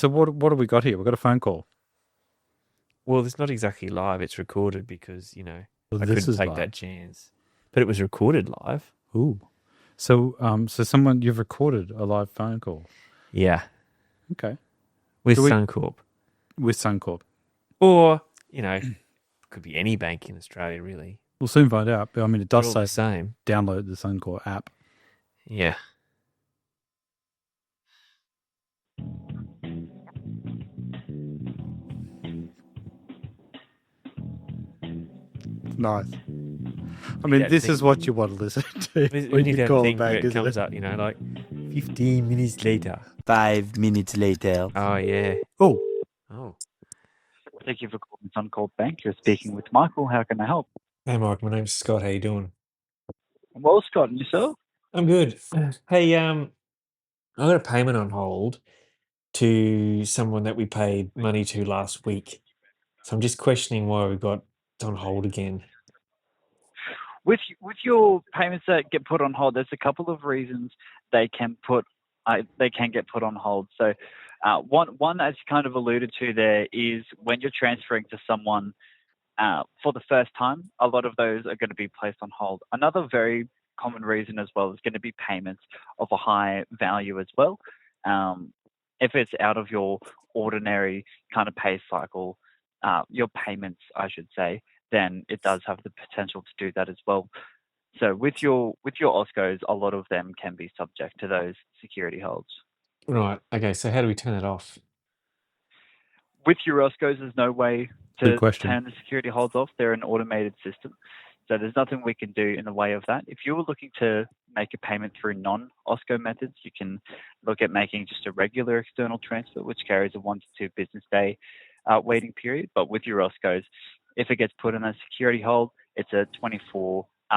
So what have we got here? We've got a phone call. Well, it's not exactly live. It's recorded because, Well, I this couldn't is take live. that chance. But it was recorded live. Ooh. So someone you've recorded a live phone call. Yeah, Okay. with Do we Suncorp. with Suncorp? Or, could be any bank in Australia, really. We'll soon find out. But I mean, it They're does all the say same. download the Suncorp app. Yeah. Nice. I Need mean, that this is thing. what you want to listen to We when need you that call thing where back, it isn't comes it? up, like 15 minutes later. 5 minutes later. Oh, yeah. Oh, Oh. Thank you for calling Suncorp Bank. You're speaking with Michael. How can I help? Hey, Mark. My name's Scott. How you doing? Well, Scott, and yourself? I'm good. Hey, I got a payment on hold to someone that we paid money to last week. So I'm just questioning why we got on hold again. With your payments that get put on hold, there's a couple of reasons they can get put on hold. So, one as you kind of alluded to there is when you're transferring to someone for the first time, a lot of those are going to be placed on hold. Another very common reason as well is going to be payments of a high value as well. If it's out of your ordinary kind of pay cycle, your payments, I should say, then it does have the potential to do that as well. So with your OSCOs, a lot of them can be subject to those security holds. Right. Okay. So how do we turn it off? With your OSCOs, there's no way good to question. turn the security holds off. They're an automated system. So there's nothing we can do in the way of that. If you were looking to make a payment through non-OSCO methods, you can look at making just a regular external transfer, which carries a 1 to 2 business day waiting period. But with your OSCOs, if it gets put in a security hold, it's a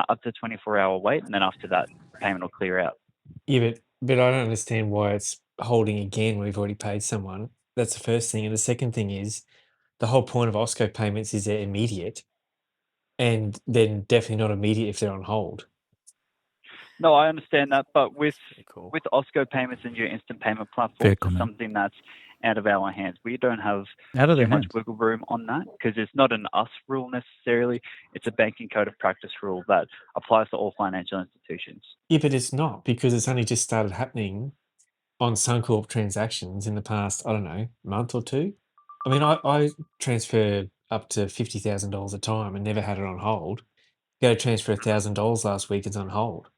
up to 24-hour wait, and then after that, the payment will clear out. Yeah, but I don't understand why it's holding again when we've already paid someone. That's the first thing. And the second thing is the whole point of OSCO payments is they're immediate, and then definitely not immediate if they're on hold. No, I understand that, but with Cool. with OSCO payments and your instant payment Fair platforms, it's comment. something that's out of our hands. We don't have Out of too their much hands. wiggle room on that because it's not an us rule necessarily. It's a banking code of practice rule that applies to all financial institutions. Yeah, but it's not because it's only just started happening on Suncorp transactions in the past, I don't know, month or two. I mean, I transfer up to $50,000 a time and never had it on hold. Go to transfer $1,000 last week, it's on hold.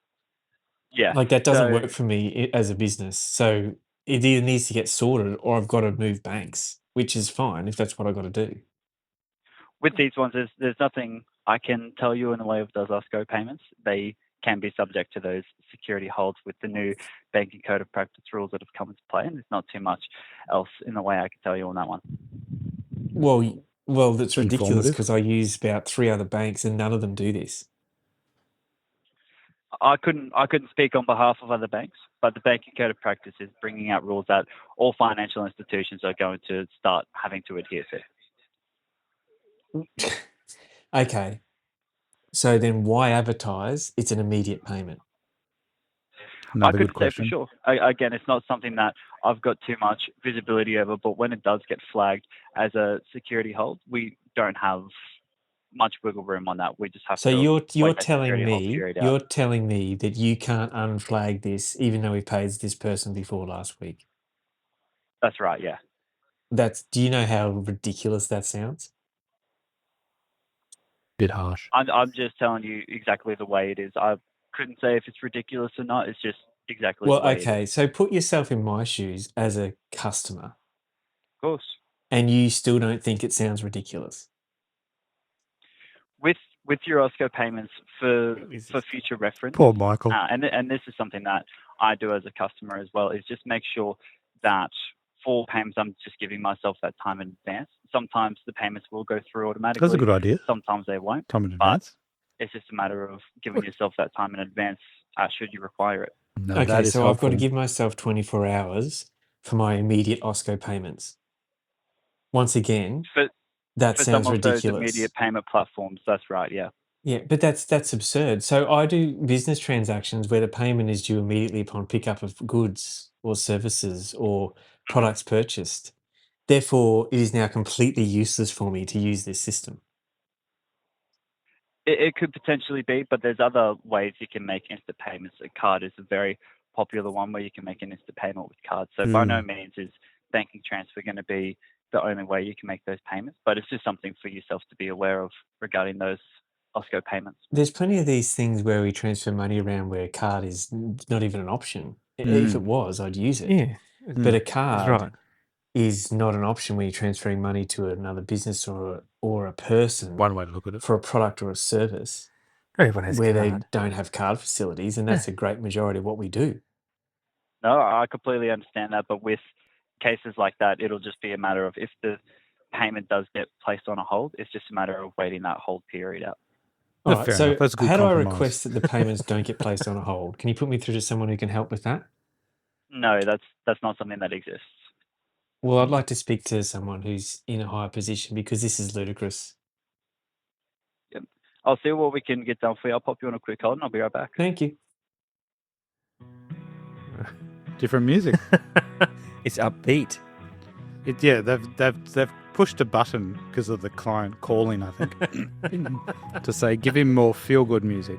Yeah. Like that doesn't So work for me as a business. So it either needs to get sorted or I've got to move banks, which is fine if that's what I got to do. with these ones, there's nothing I can tell you in the way of those OSCO payments. They can be subject to those security holds with the new banking code of practice rules that have come into play, and there's not too much else in the way I can tell you on that one. Well, that's ridiculous Informative. because I use about 3 other banks and none of them do this. I couldn't speak on behalf of other banks, but the banking code of practice is bringing out rules that all financial institutions are going to start having to adhere to. Okay. So then why advertise it's an immediate payment? I Another good couldn't say for question. sure. Again, it's not something that I've got too much visibility over, but when it does get flagged as a security hold, we don't have much wiggle room on that. We just have So to you're wait that telling security hold me period out. that you can't unflag this even though we paid this person before last week. That's right, yeah. Do you know how ridiculous that sounds? Bit harsh. I'm just telling you exactly the way it is. I couldn't say if it's ridiculous or not. It's just exactly Well, the way it is. okay, so put yourself in my shoes as a customer Of course. and you still don't think it sounds ridiculous. With your OSCO payments for is this future reference, Poor Michael. and this is something that I do as a customer as well, is just make sure that for payments I'm just giving myself that time in advance. Sometimes the payments will go through automatically. That's a good idea. Sometimes they won't. Time in But advance. it's just a matter of giving yourself that time in advance should you require it. No, Okay, that is so I've got to helpful. give myself 24 hours for my immediate OSCO payments. Once again, For that for some sounds of those ridiculous. immediate payment platforms, that's right, yeah. Yeah, but that's absurd. So I do business transactions where the payment is due immediately upon pickup of goods or services or Mhm. products purchased. Therefore, it is now completely useless for me to use this system. It could potentially be, but there's other ways you can make instant payments. A card is a very popular one where you can make an instant payment with cards. So by no means is banking transfer going to be the only way you can make those payments, but it's just something for yourself to be aware of regarding those OSCO payments. There's plenty of these things where we transfer money around where a card is not even an option. If it was, I'd use it. Yeah, But a that's card right. is not an option when you're transferring money to another business or a person One way to look at it. for a product or a service Everyone has where a they card. don't have card facilities, and that's a great majority of what we do. No, I completely understand that, but with cases like that, it'll just be a matter of if the payment does get placed on a hold, it's just a matter of waiting that hold period out. All Yeah, right, fair so enough. That's a good how do I compromise. request that the payments don't get placed on a hold? Can you put me through to someone who can help with that? No, that's not something that exists. Well, I'd like to speak to someone who's in a higher position because this is ludicrous. I'll see what we can get done for you. I'll pop you on a quick hold and I'll be right back. Thank you. Different music. It's upbeat. They've pushed a button because of the client calling, I think, to say give him more feel good music.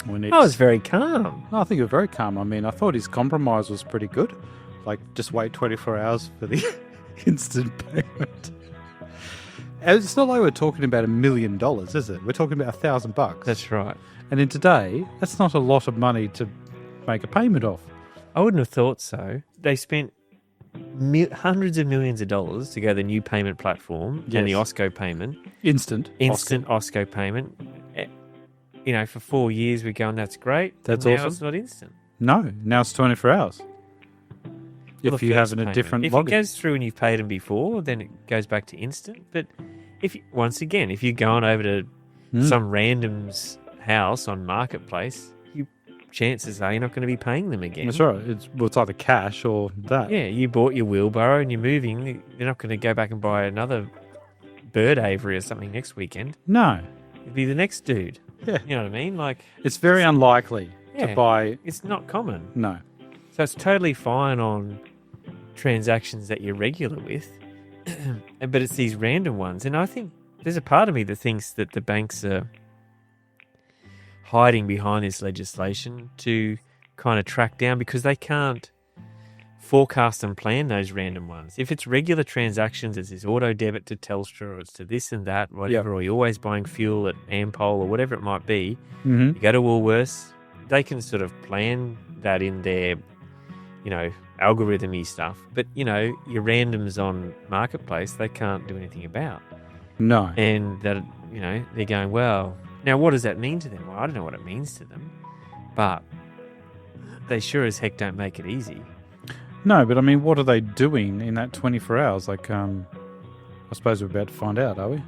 I was very calm. I think you're very calm. I mean, I thought his compromise was pretty good. Like, just wait 24 hours for the instant payment. And it's not like we're talking about $1 million, is it? We're talking about $1,000. That's right. And in today, that's not a lot of money to make a payment off. I wouldn't have thought so. They spent hundreds of millions of dollars to go to the new payment platform and the OSCO payment. Instant OSCO payment. You know, for 4 years we're going, that's great. That's now awesome. It's not instant. No, now it's 24 hours. Well, If the you first have a payment. different If login. it goes through and you've paid them before, then it goes back to instant. But once again, if you're going over to some random's house on Marketplace, chances are you're not going to be paying them again. That's right. It's either cash or that. Yeah, you bought your wheelbarrow and you're moving. You're not going to go back and buy another bird aviary or something next weekend. No. It'd be the next dude. Yeah. You know what I mean? Like, It's very unlikely to buy. it's not common. No. So it's totally fine on transactions that you're regular with, but it's these random ones. And I think there's a part of me that thinks that the banks are hiding behind this legislation to kind of track down because they can't forecast and plan those random ones. If it's regular transactions, it's this auto debit to Telstra or it's to this and that, whatever, or you're always buying fuel at Ampol or whatever it might be, you go to Woolworths, they can sort of plan that in their, algorithm-y stuff. But, your randoms on Marketplace, they can't do anything about. No. And that, they're going, well, now what does that mean to them? Well, I don't know what it means to them, but they sure as heck don't make it easy. No, but I mean, what are they doing in that 24 hours? Like, I suppose we're about to find out, are we?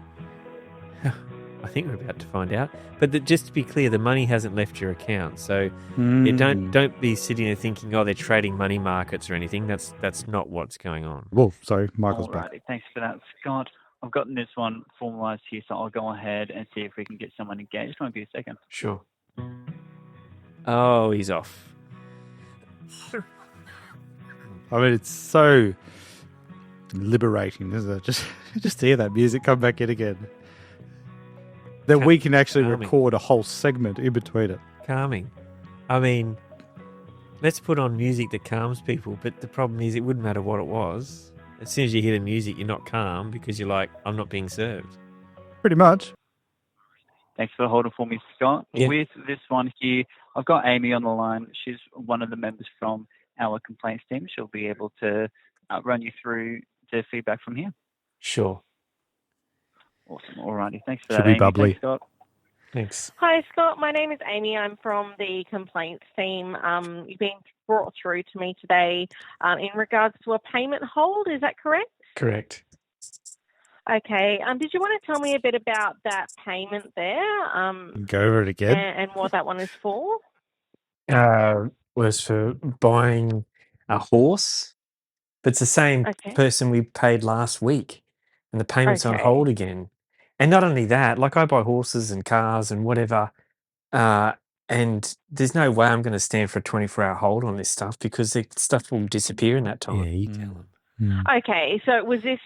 I think we're about to find out. But just to be clear, the money hasn't left your account. So don't be sitting there thinking, oh, they're trading money markets or anything. That's not what's going on. Whoa, sorry, Michael's back. Alrighty, thanks for that, Scott. I've gotten this one formalised here, so I'll go ahead and see if we can get someone engaged. Won't be a second. Sure. Oh, he's off. I mean, it's so liberating, isn't it? Just to hear that music come back in again. That we can actually record a whole segment in between it. Calming. I mean, let's put on music that calms people, but the problem is it wouldn't matter what it was. As soon as you hear the music, you're not calm because you're like, I'm not being served. Pretty much. Thanks for holding for me, Scott. Yeah. With this one here, I've got Amy on the line. She's one of the members from our complaints team. She'll be able to run you through the feedback from here. Sure. Awesome. Alrighty. Thanks for Should that, be Amy. bubbly. Thanks, Scott. Thanks. Hi, Scott. My name is Amy. I'm from the complaints team. You've been brought through to me today in regards to a payment hold. Is that correct? Correct. Okay. Did you want to tell me a bit about that payment there? Go over it again. And what that one is for? Was for buying a horse, but it's the same person we paid last week, and the payment's on hold again. And not only that, like I buy horses and cars and whatever, and there's no way I'm going to stand for a 24-hour hold on this stuff because the stuff will disappear in that time. Yeah, you tell them. Okay, so was this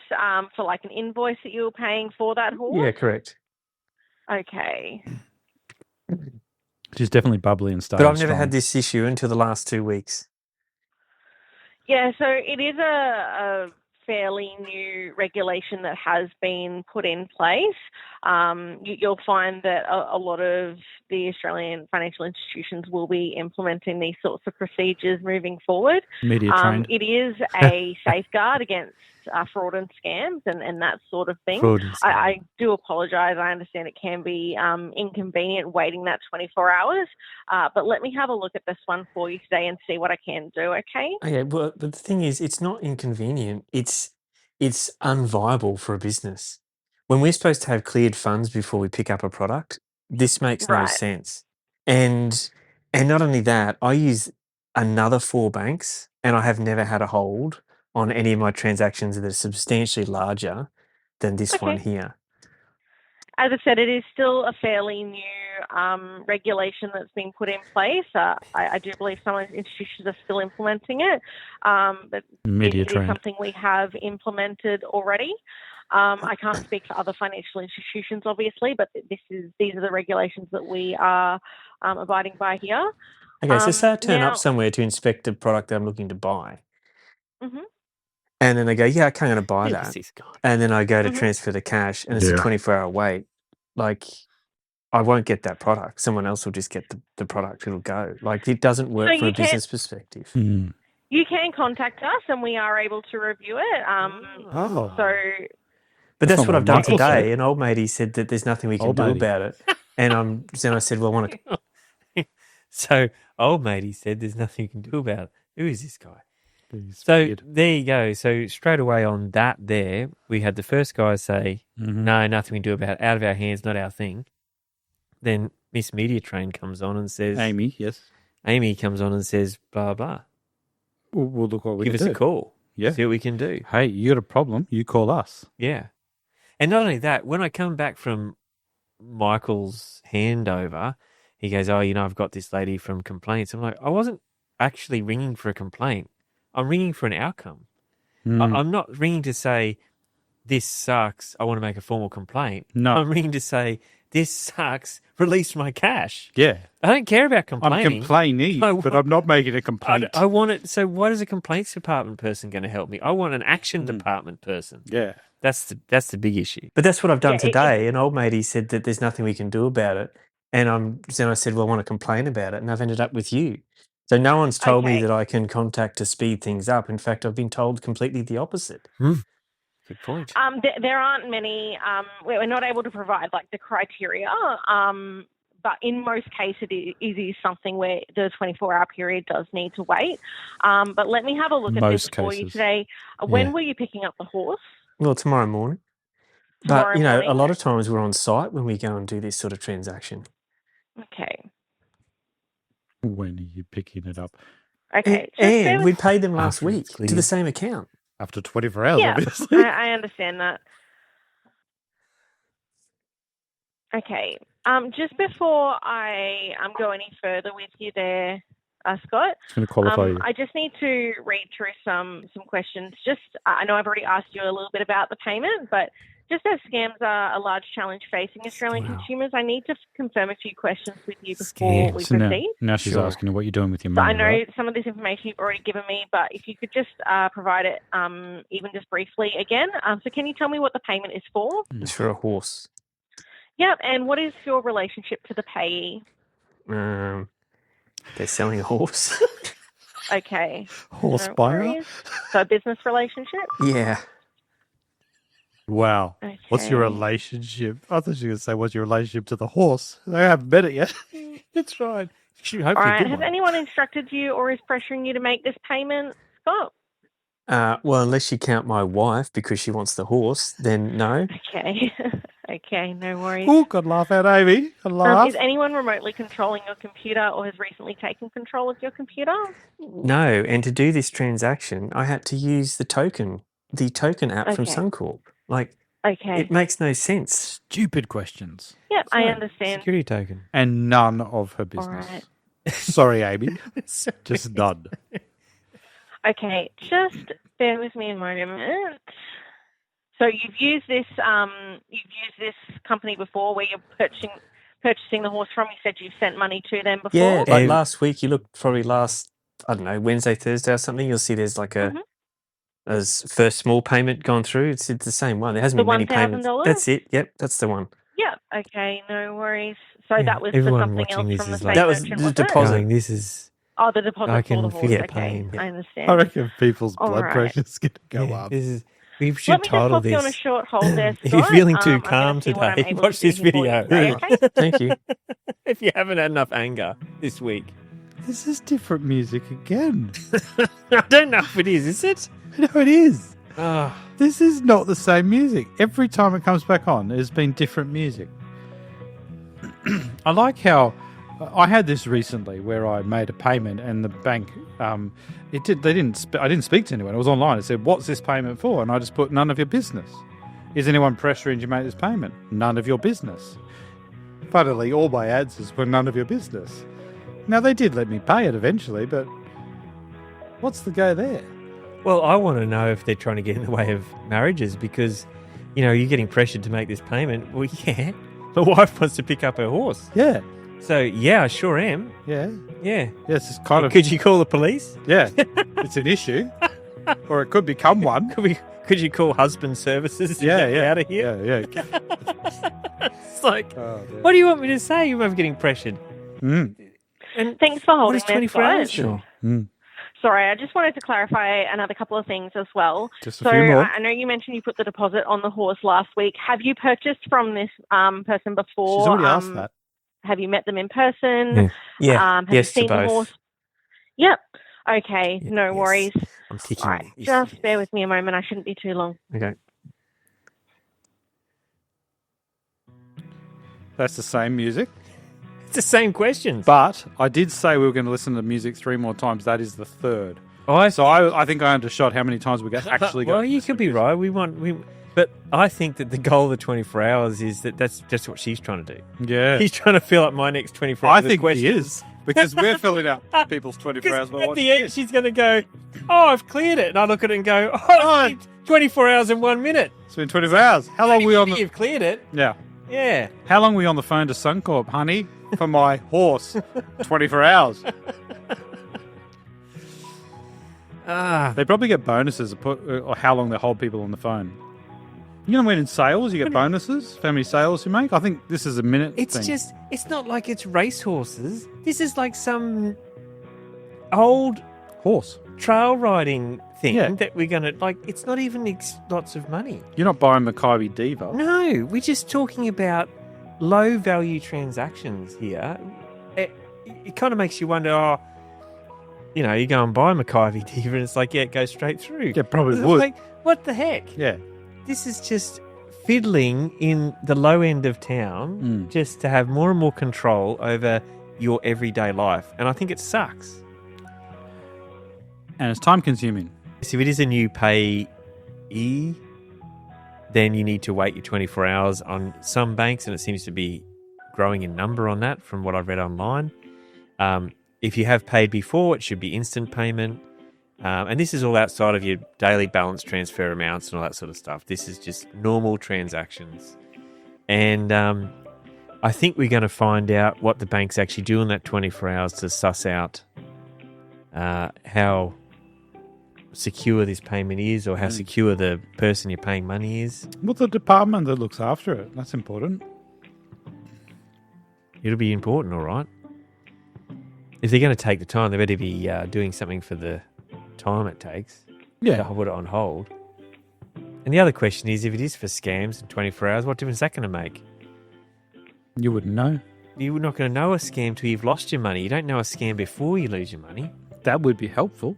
for like an invoice that you were paying for that horse? Yeah, correct. Okay. She's definitely bubbly and starting But I've never strong. had this issue until the last 2 weeks. Yeah, so it is a fairly new regulation that has been put in place. You'll find that a lot of the Australian financial institutions will be implementing these sorts of procedures moving forward. Media trained. It is a safeguard against fraud and scams and that sort of thing. Fraud and scam. I do apologise. I understand it can be inconvenient waiting that 24 hours, but let me have a look at this one for you today and see what I can do, okay? Okay, well, but the thing is, it's not inconvenient. It's unviable for a business. When we're supposed to have cleared funds before we pick up a product, this makes no Right. sense. And not only that, I use another 4 banks, and I have never had a hold on any of my transactions that are substantially larger than this one Okay. here. As I said, it is still a fairly new regulation that's been put in place. I do believe some institutions are still implementing it, but Media it is trained. something we have implemented already. I can't speak for other financial institutions, obviously, but these are the regulations that we are abiding by here. Okay, so say I turn now- up somewhere to inspect a product that I'm looking to buy, Mhm. and then they go, yeah, okay, I'm going to buy Where's that. this gone? And then I go to Mhm. transfer the cash, and it's a Yeah. 24-hour wait. Like, I won't get that product. Someone else will just get the product. It'll go. Like, it doesn't work So from a you can't- business perspective. Mm. You can contact us, and we are able to review it. Oh. So But That's that's not what what I've done Michael said. today. An old matey said that there's nothing we can Old do matey. about it. And then I said, well, I want to. So old matey said there's nothing you can do about it. Who is this guy? He's So weird. there you go. So straight away on that there, we had the first guy say, Mhm. no, nothing we can do about it. Out of our hands, not our thing. Then Miss Media Train comes on and says, Amy, yes. Amy comes on and says, blah, blah. We'll look what we Give can us do. a call. Yeah. See what we can do. Hey, you got a problem? You call us. Yeah. And not only that, when I come back from Michael's handover, he goes, oh, I've got this lady from complaints. I'm like, I wasn't actually ringing for a complaint. I'm ringing for an outcome. Mm. I'm not ringing to say, this sucks, I want to make a formal complaint. No. I'm ringing to say, this sucks, release my cash. Yeah. I don't care about I'm complaining. complaining, but I'm not making a complaint. I want it. So what is a complaints department person going to help me? I want an action department person. Yeah. That's the big issue. But that's what I've done Yeah, today. An old matey said that there's nothing we can do about it. And then I said, well, I want to complain about it. And I've ended up with you. So no one's told me Okay. that I can contact to speed things up. In fact, I've been told completely the opposite. Good point. There aren't many. We're not able to provide like the criteria. But in most cases, it is something where the 24-hour period does need to wait. But let me have a look at this Most for you cases. today. When Yeah. were you picking up the horse? Well, tomorrow morning. Tomorrow But, a morning? lot of times we're on site when we go and do this sort of transaction. Okay. When are you picking it up? Okay. Just bear And with- we paid them last After it's week to cleared. the same account. After 24 hours, Yeah, obviously. I understand that. Okay. Just before I go any further with you there, Scott, It's going to qualify you. I just need to read through some questions. Just I know I've already asked you a little bit about the payment, but just as scams are a large challenge facing Australian Wow. consumers, I need to confirm a few questions with you before we Scams. So proceed. now she's Sure. asking you what you're doing with your So I money, know right? some of this information you've already given me, but if you could just provide it even just briefly again. So can you tell me what the payment is for? It's for a horse. Yep, and what is your relationship to the payee? They're selling a horse. Okay. Horse no buyer? worries. So a business relationship? Yeah. Wow. What's your Okay. relationship? I thought you were going to say, what's your relationship to the horse? I haven't met it yet. That's right. Should All hopefully right. good Has one. anyone instructed you or is pressuring you to make this payment, Scott? Well, unless you count my wife because she wants the horse, then no. Okay. Okay, no worries. Oh, God, laugh out, Amy. I laugh. Is anyone remotely controlling your computer or has recently taken control of your computer? No. And to do this transaction, I had to use the token app from Okay. Suncorp. Like, Okay. it makes no sense. Stupid questions. Yep, I Sorry, understand. Security token. And none of her All business. right. Sorry, Amy. Just none. Okay, just bear with me a moment. So you've used this company before where you're purchasing the horse from. You said you've sent money to them before. Yeah, like Yeah. last week, you looked probably I don't know, Wednesday, Thursday or something, you'll see there's like a first small payment gone through. It's the same one. There hasn't The been many payments. $1,000? That's it. Yep, that's the one. Yeah. Okay, no worries. So Yeah, that was for everyone something watching else this from the is same like- That was merchant, the was it? deposit. Going, this is. Oh, the deposit I for can the feel horse. the Okay, pain. I I understand. reckon people's All blood right. pressure's going to go Yeah, up. this is. We Let should me just title pop you on a this. short hold there, If you're Scott. feeling too I'm gonna calm see what I'm today, able watch to do this here for you video. today, okay? Thank you. If you haven't had enough anger this week. This is different music again. I don't know if it is it? No, it is. Oh, This is not the same music. Every time it comes back on, there's been different music. I like how I had this recently where I made a payment and the bank, I didn't speak to anyone. It was online. It said, "What's this payment for?" And I just put, "None of your business." Is anyone pressuring you to make this payment? None of your business. Funnily, all my answers were none of your business. Now, they did let me pay it eventually, but what's the go there? well, I want to know if they're trying to get in the way of marriages because, you're getting pressured to make this payment. Well, yeah, my wife wants to pick up her horse. Yeah, So, yeah, I sure am. yeah. Yeah. Yes, it's kind of... Could you call the police? Yeah, it's an issue. Or it could become one. Could you call husband services to Yeah, get me yeah. out of here? Yeah. It's like, Oh, dear. what do you want me to say? You're getting pressured. Mm. And Thanks for what holding is there, 24 hours Scott. for? Mm. Sorry, I just wanted to clarify another couple of things as well. Just a So few more. I know you mentioned you put the deposit on the horse last week. Have you purchased from this person before? She's already asked that. Have you met them in person? Yeah. Have yes you seen to the both. horse? Yep. Okay, Yeah, no yes. worries. I'm ticking. All right, yes, just yes. bear with me a moment. I shouldn't be too long. Okay. That's the same music. It's the same questions. But I did say we were going to listen to the music 3 more times. That is the third. I So I think I undershot how many times we actually got. Well, you could be right. But I think that the goal of the 24 hours is that's just what she's trying to do. Yeah. He's trying to fill up my next 24 hours. I with think he questions. is. Because we're filling out people's 24 hours. by At watching the end, this. she's going to go, "Oh, I've cleared it," and I look at it and go, "Oh, 24 hours and 1 minute." It's been 24 hours. How long were we on the... You've cleared it. Yeah. Yeah. How long were we on the phone to Suncorp, honey? For my horse. 24 hours. They probably get bonuses or how long they hold people on the phone. You know when in sales you get bonuses for how many sales you make? I think this is a minute It's thing. just, it's not like it's racehorses. This is like some old horse. trail riding thing Yeah. that we're going to, like, it's not even lots of money. You're not buying Mackay Diva. No, we're just talking about low value transactions here. It kind of makes you wonder, you go and buy Mackay Diva and it's like, yeah, it goes straight through. Yeah, probably It's would. like, what the heck? Yeah. This is just fiddling in the low end of town just to have more and more control over your everyday life. And I think it sucks. And it's time consuming. So if it is a new payee, then you need to wait your 24 hours on some banks, and it seems to be growing in number on that from what I've read online. If you have paid before, it should be instant payment. And this is all outside of your daily balance transfer amounts and all that sort of stuff. This is just normal transactions. And I think we're going to find out what the banks actually do in that 24 hours to suss out how secure this payment is or how secure the person you're paying money is. Well, the department that looks after it, that's important. It'll be important, all right. If they're going to take the time, they better be doing something for the time it takes to put it on hold. And the other question is, if it is for scams in 24 hours, what difference is that going to make? You wouldn't know. You're not going to know a scam till you've lost your money. You don't know a scam before you lose your money. That would be helpful.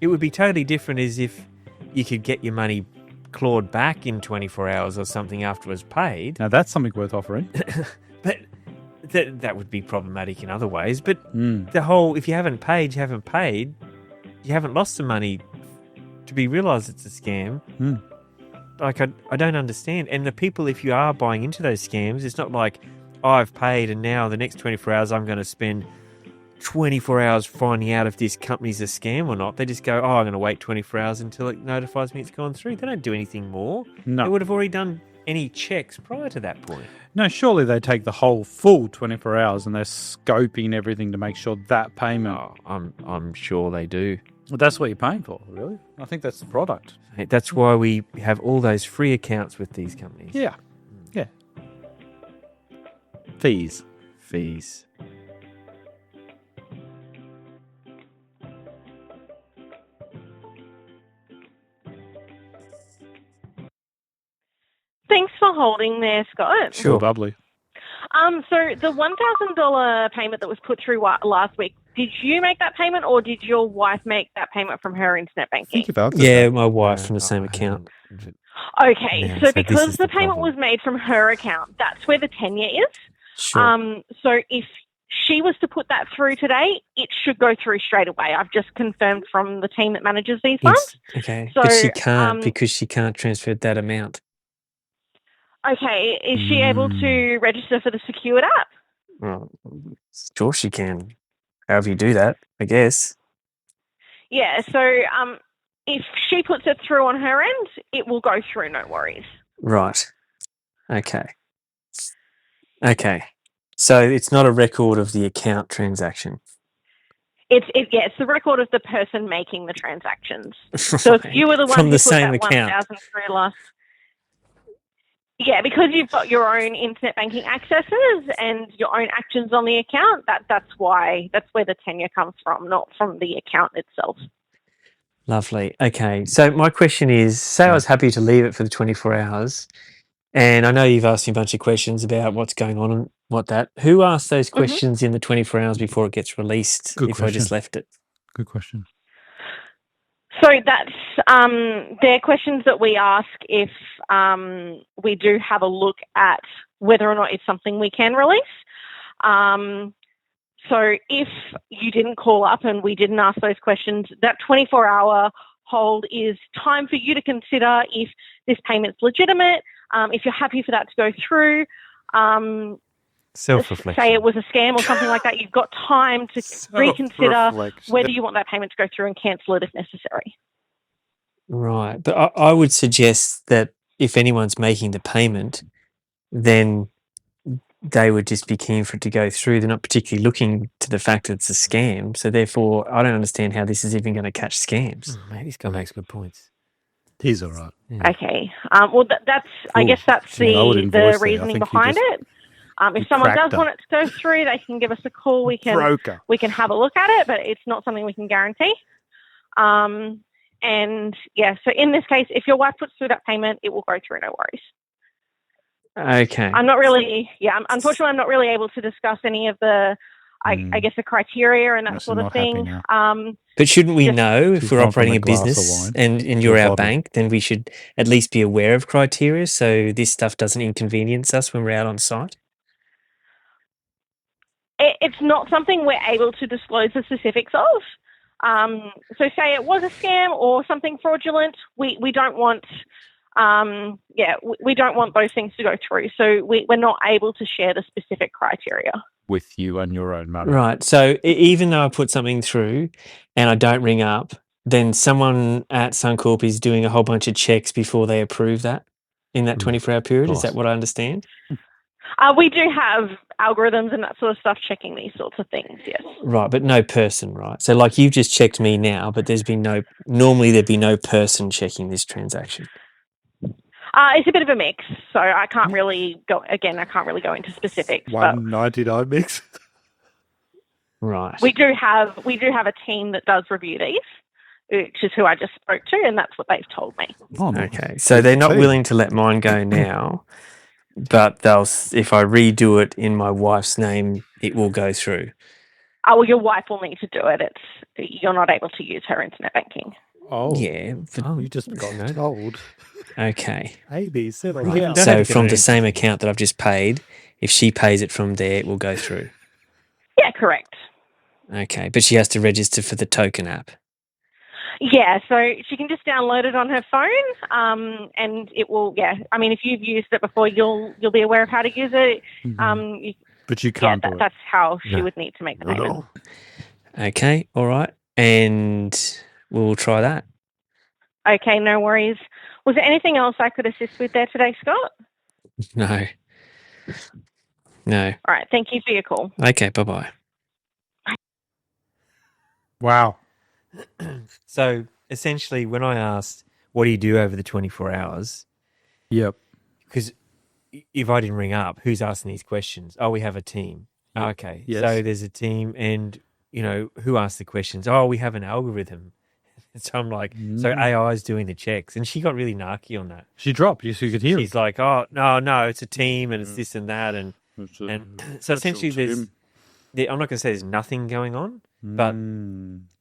It would be totally different as if you could get your money clawed back in 24 hours or something after it was paid. Now, that's something worth offering. But that would be problematic in other ways. But the whole, if you haven't paid, you haven't paid. You haven't lost the money to be realised it's a scam. Like, I don't understand. And the people, if you are buying into those scams, it's not like, oh, I've paid and now the next 24 hours I'm going to spend 24 hours finding out if this company's a scam or not. They just go, I'm going to wait 24 hours until it notifies me it's gone through. They don't do anything more. No. They would have already done any checks prior to that point. No, surely they take the whole full 24 hours and they're scoping everything to make sure that payment... Oh, I'm sure they do. Well, that's what you're paying for, really. I think that's the product. That's why we have all those free accounts with these companies. Yeah. Yeah. Fees. Thanks for holding there, Scott. Sure. Bubbly. So the $1,000 payment that was put through last week, did you make that payment or did your wife make that payment from her internet banking? Yeah, my wife from the same account. Okay, Yeah, so so this because is the the payment problem. was made from her account, that's where the tenure is. Sure. So if she was to put that through today, it should go through straight away. I've just confirmed from the team that manages these funds. Okay, So, but she can't because she can't transfer that amount. Okay, is she able to register for the secured app? Well, sure she can. However you do that, I guess. Yeah, so if she puts it through on her end, it will go through, no worries. Right. Okay. So it's not a record of the account transaction. It's the record of the person making the transactions. So if you were the one From who the put same that account. 1,000 through last... Yeah, because you've got your own internet banking accesses and your own actions on the account, that's where the tenure comes from, not from the account itself. Lovely. Okay. So my question is, say I was happy to leave it for the 24 hours, and I know you've asked me a bunch of questions about what's going on and who asked those questions in the 24 hours before it gets released Good if I just question. left it? Good question. So that's they're questions that we ask if we do have a look at whether or not it's something we can release. So if you didn't call up and we didn't ask those questions, that 24-hour hold is time for you to consider if this payment's legitimate, if you're happy for that to go through. Self-reflection. Say it was a scam or something like that, you've got time to reconsider whether you want that payment to go through and cancel it if necessary. Right. But I would suggest that if anyone's making the payment, then they would just be keen for it to go through. They're not particularly looking to the fact that it's a scam. So therefore, I don't understand how this is even going to catch scams. Mate, this guy makes good points. He's all right. Yeah. Okay. Well, that's I Cool. guess that's Gee, I would the invoice there. I reasoning think he behind just- it. If someone cracked does want it to go through, they can give us a call. We can have a look at it, but it's not something we can guarantee. And yeah, so in this case, if your wife puts through that payment, it will go through, no worries. Okay. Unfortunately, I'm not really able to discuss any of the, I guess, the criteria and that Yes, sort I'm of not happy thing. now. But shouldn't we Just- know if She's we're gone from operating a a glass of business wine and to you're a our bottle. bank, then we should at least be aware of criteria so this stuff doesn't inconvenience us when we're out on site? It's not something we're able to disclose the specifics of. So say it was a scam or something fraudulent, we don't want, we don't want those things to go through. So we're not able to share the specific criteria. With you and your own money. Right. So even though I put something through and I don't ring up, then someone at Suncorp is doing a whole bunch of checks before they approve that in that 24-hour period. Is that course. what I understand? We do have algorithms and that sort of stuff checking these sorts of things, yes. Right, but no person, right? So like you've just checked me now, but normally there'd be no person checking this transaction. It's a bit of a mix, so I can't really go into specifics. But 199 mix. Right. we do have a team that does review these, which is who I just spoke to, and that's what they've told me. Oh, nice. Okay. So they're not Team. willing to let mine go now, but if I redo it in my wife's name, it will go through. Well, your wife will need to do it. You're not able to use her internet banking. Oh. Yeah. But, You just got told. okay. ABC. Right. Yeah. Don't have So to from get the it. same account that I've just paid, if she pays it from there, it will go through. Yeah, correct. Okay. But she has to register for the token app. Yeah, so she can just download it on her phone, and it will. Yeah, I mean, if you've used it before, you'll be aware of how to use it. But you can't do it. That's how she would need to make the payment. Okay, all right. And we'll try that. Okay, no worries. Was there anything else I could assist with there today, Scott? No. No. All right, thank you for your call. Okay, bye-bye. Wow. So essentially, when I asked, what do you do over the 24 hours? Yep. Because if I didn't ring up, who's asking these questions? Oh, we have a team. Yep. Okay. Yes. So there's a team, and, who asks the questions? Oh, we have an algorithm. So I'm like, so AI is doing the checks. And she got really narky on that. She dropped. You could hear She's like, oh, no, it's a team, and it's this and that. And so essentially I'm not going to say there's nothing going on, but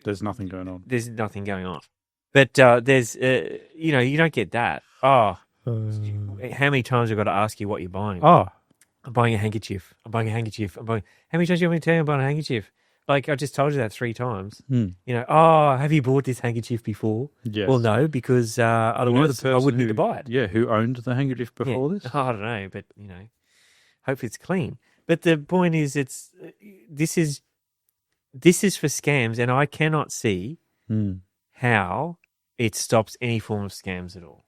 there's nothing going on. there's nothing going on. But there's, you don't get that. Oh, how many times have I got to ask you what you're buying? Oh, I'm buying a handkerchief. How many times do you want me to tell you I'm buying a handkerchief? Like, I just told you that 3 times. Oh, have you bought this handkerchief before? yes. Well, no, because otherwise I wouldn't need to buy it. Yeah, who owned the handkerchief before this? I don't know, but, hopefully it's clean. But the point is, this is for scams, and I cannot see how it stops any form of scams at all.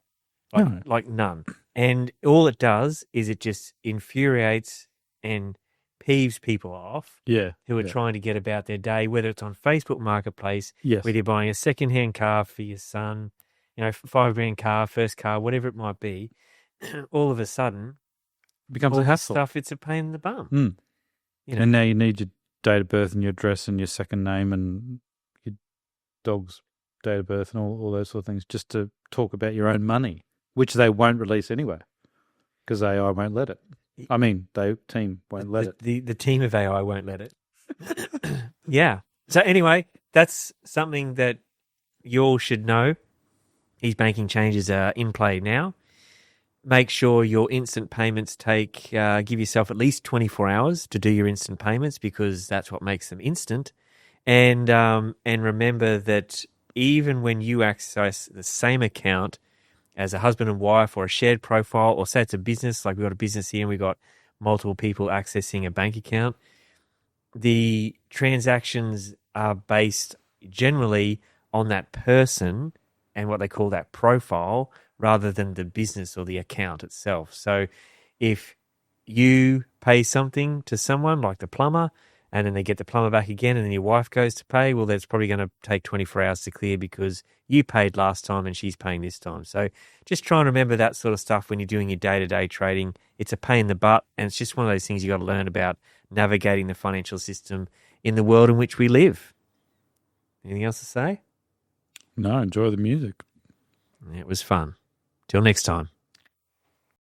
Like none. And all it does is it just infuriates and peeves people off who are trying to get about their day, whether it's on Facebook Marketplace, whether you're buying a second-hand car for your son, $5,000 car, first car, whatever it might be. All of a sudden, becomes a hassle. Stuff, it's a pain in the bum. And now you need your date of birth and your address and your second name and your dog's date of birth and all those sort of things just to talk about your own money, which they won't release anyway because AI won't let it. I mean, the team won't let it. The team of AI won't let it. Yeah. So anyway, that's something that you all should know. These banking changes are in play now. Make sure your instant payments give yourself at least 24 hours to do your instant payments because that's what makes them instant. And remember that even when you access the same account as a husband and wife or a shared profile, or say it's a business, like we've got a business here and we've got multiple people accessing a bank account, the transactions are based generally on that person and what they call that profile rather than the business or the account itself. So if you pay something to someone like the plumber and then they get the plumber back again and then your wife goes to pay, well, that's probably going to take 24 hours to clear because you paid last time and she's paying this time. So just try and remember that sort of stuff when you're doing your day-to-day trading. It's a pain in the butt, and it's just one of those things you got to learn about navigating the financial system in the world in which we live. Anything else to say? No, enjoy the music. It was fun. Till next time.